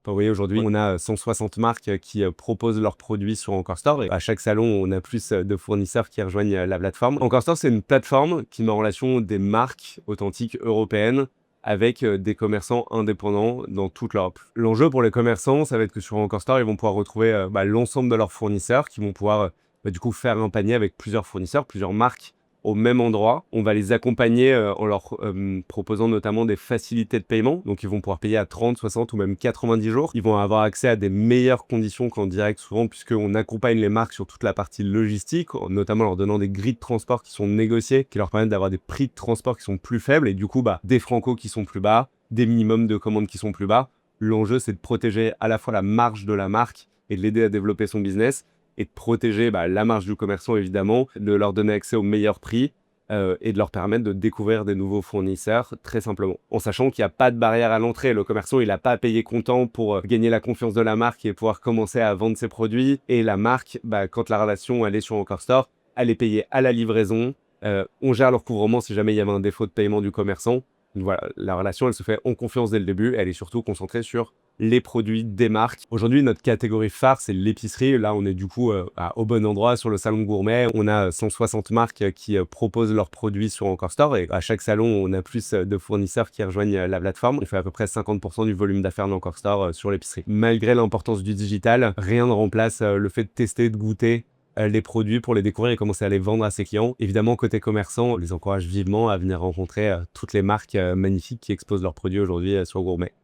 Enfin, vous voyez, aujourd'hui, on a 160 marques qui proposent leurs produits sur Encore Store. Et à chaque salon, on a plus de fournisseurs qui rejoignent la plateforme. Encore Store, c'est une plateforme qui met en relation des marques authentiques européennes avec des commerçants indépendants dans toute l'Europe. L'enjeu pour les commerçants, ça va être que sur Encore Store, ils vont pouvoir retrouver l'ensemble de leurs fournisseurs qui vont pouvoir du coup faire un panier avec plusieurs fournisseurs, plusieurs marques au même endroit. On va les accompagner en leur proposant notamment des facilités de paiement. Donc, ils vont pouvoir payer à 30, 60 ou même 90 jours. Ils vont avoir accès à des meilleures conditions qu'en direct souvent, puisqu'on accompagne les marques sur toute la partie logistique, notamment en leur donnant des grilles de transport qui sont négociées, qui leur permettent d'avoir des prix de transport qui sont plus faibles et du coup, des francos qui sont plus bas, des minimums de commandes qui sont plus bas. L'enjeu, c'est de protéger à la fois la marge de la marque et de l'aider à développer son business, et de protéger la marge du commerçant, évidemment, de leur donner accès au meilleur prix et de leur permettre de découvrir des nouveaux fournisseurs très simplement. En sachant qu'il n'y a pas de barrière à l'entrée. Le commerçant, il n'a pas à payer comptant pour gagner la confiance de la marque et pouvoir commencer à vendre ses produits. Et la marque, quand la relation elle est sur Encore Store, elle est payée à la livraison. On gère le recouvrement si jamais il y avait un défaut de paiement du commerçant. Donc voilà, la relation, elle se fait en confiance dès le début. Elle est surtout concentrée sur les produits des marques. Aujourd'hui, notre catégorie phare, c'est l'épicerie. Là, on est du coup au bon endroit sur le salon gourmet. On a 160 marques qui proposent leurs produits sur Encore Store. Et à chaque salon, on a plus de fournisseurs qui rejoignent la plateforme. On fait à peu près 50% du volume d'affaires d'Encore Store sur l'épicerie. Malgré l'importance du digital, rien ne remplace le fait de tester, de goûter les produits pour les découvrir et commencer à les vendre à ses clients. Évidemment, côté commerçant, on les encourage vivement à venir rencontrer toutes les marques magnifiques qui exposent leurs produits aujourd'hui sur Gourmet.